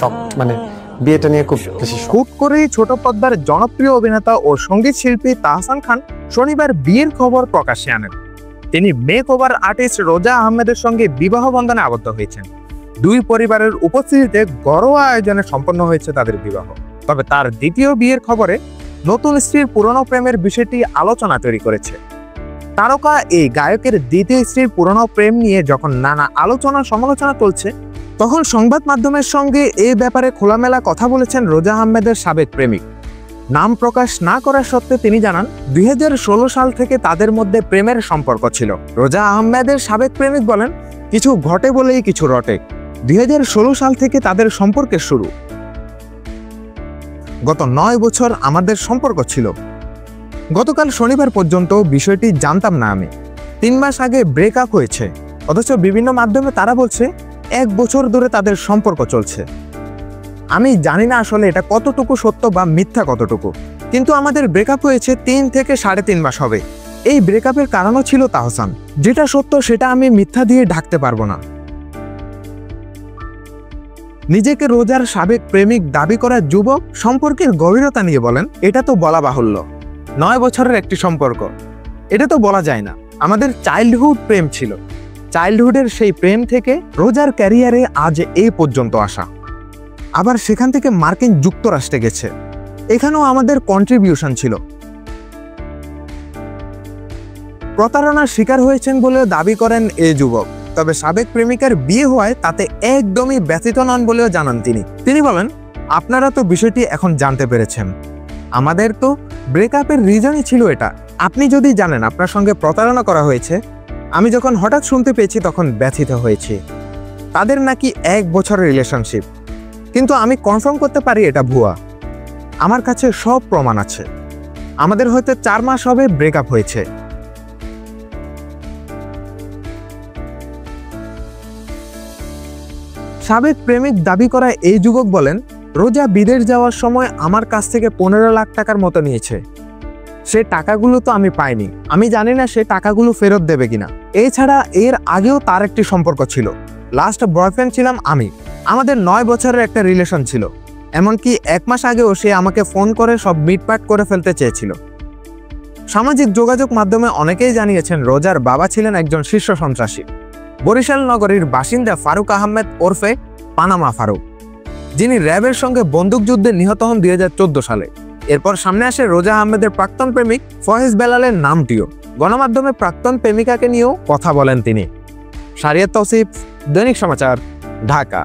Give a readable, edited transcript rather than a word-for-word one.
শখ, মানে বিয়েটা নিয়ে খুব বেশি শখ। হুট করেই ছোট পর্দার জনপ্রিয় অভিনেতা ও সঙ্গীত শিল্পী তাহসান খান শনিবার বিয়ের খবর প্রকাশ্যে আনেন। তিনি মেক ওভার আর্টিস্ট রোজা আহমেদের সঙ্গে বিবাহ বন্ধনে আবদ্ধ হয়েছেন। দুই পরিবারের উপস্থিতিতে ঘরোয়া আয়োজনে সম্পন্ন হয়েছে তাদের বিবাহ। তবে তার দ্বিতীয় বিয়ের খবরে নতুন স্ত্রীর পুরনো প্রেমের বিষয়টি আলোচনা তৈরি করেছে। তারকা এই গায়কের দ্বিতীয় স্ত্রীর পুরনো প্রেম নিয়ে যখন নানা আলোচনা সমালোচনা চলছে, তখন সংবাদ মাধ্যমের সঙ্গে এই ব্যাপারে খোলামেলা কথা বলেছেন রোজা আহমেদের সাবেক প্রেমিক। নাম প্রকাশ না করার সত্ত্বে তিনি জানান, 2016 সাল থেকে তাদের মধ্যে প্রেমের সম্পর্ক ছিল। রোজা আহমেদের সাবেক প্রেমিক বলেন, কিছু ঘটে বলেই কিছু রটে। 2016 সাল থেকে তাদের সম্পর্কের শুরু। গত 9 বছর আমাদের সম্পর্ক ছিল। গতকাল শনিবার পর্যন্ত বিষয়টি জানতাম না আমি। 3 মাস আগে ব্রেকআপ হয়েছে, অথচ বিভিন্ন মাধ্যমে তারা বলছে 1 বছর ধরে তাদের সম্পর্ক চলছে। আমি জানি না আসলে এটা কতটুকু সত্য বা মিথ্যা কতটুকু, কিন্তু আমাদের ব্রেকআপ হয়েছে 3 থেকে 3.5 মাস হবে। এই ব্রেকআপের কারণও ছিল তাহসান। যেটা সত্য সেটা আমি মিথ্যা দিয়ে ঢাকতে পারবো না। নিজেকে রোজার সাবেক প্রেমিক দাবি করা যুবক সম্পর্কের গভীরতা নিয়ে বলেন, এটা তো বলা বাহুল্য। 9 বছরের একটি সম্পর্ক, এটা তো বলা যায় না। আমাদের চাইল্ডহুড প্রেম ছিল। চাইল্ডহুডের সেই প্রেম থেকে রোজার ক্যারিয়ারে আজ এই পর্যন্ত আসা। আবার সেখান থেকে মার্কিন যুক্তরাষ্ট্রে গেছে, এখানেও আমাদের কন্ট্রিবিউশন ছিল। প্রতারণার শিকার হয়েছেন বলে দাবি করেন এই যুবক। তবে সাবেক প্রেমিকার বিয়ে হওয়ায় তাতে একদমই ব্যথিত নন বলেও জানান তিনি বলেন, আপনারা তো বিষয়টি এখন জানতে পেরেছেন। আমাদের তো ব্রেকআপের রিজনই ছিল এটা। আপনি যদি জানেন আপনার সঙ্গে প্রতারণা করা হয়েছে, আমি যখন হঠাৎ শুনতে পেয়েছি তখন ব্যথিত হয়েছি। তাদের নাকি 1 বছরের রিলেশনশিপ, কিন্তু আমি কনফার্ম করতে পারি এটা ভুয়া। আমার কাছে সব প্রমাণ আছে। আমাদের হয়তো 4 মাস হবে ব্রেকআপ হয়েছে। সাবেক প্রেমিক দাবি করা এই যুবক বলেন, রোজা বিদেশ যাওয়ার সময় আমার কাছ থেকে 15 লাখ টাকার মতো নিয়েছে। সে টাকাগুলো তো আমি পাইনি। আমি জানি না সে টাকাগুলো ফেরত দেবে কিনা। এছাড়া এর আগেও তার একটি সম্পর্ক ছিল। লাস্ট বয়ফ্রেন্ড ছিলাম আমি। আমাদের 9 বছরের একটা রিলেশন ছিল। এমনকি 1 মাস আগেও সে আমাকে ফোন করে সব মিটপাট করে ফেলতে চেয়েছিল। সামাজিক যোগাযোগ মাধ্যমে অনেকেই জানিয়েছেন রোজার বাবা ছিলেন একজন শীর্ষ সন্ত্রাসী, বরিশাল নগরীর বাসিন্দা ফারুক আহমেদ ওরফে পানামা ফারুক, যিনি র্যাবের সঙ্গে বন্দুকযুদ্ধে নিহত হন 2014 সালে। এরপর সামনে আসে রোজা আহমেদের প্রাক্তন প্রেমিক ফয়েজ বেলালের নামটিও। গণমাধ্যমে প্রাক্তন প্রেমিকাকে নিয়েও কথা বলেন তিনি। শারিয়াত তৌসিফ, দৈনিক সমাচার, ঢাকা।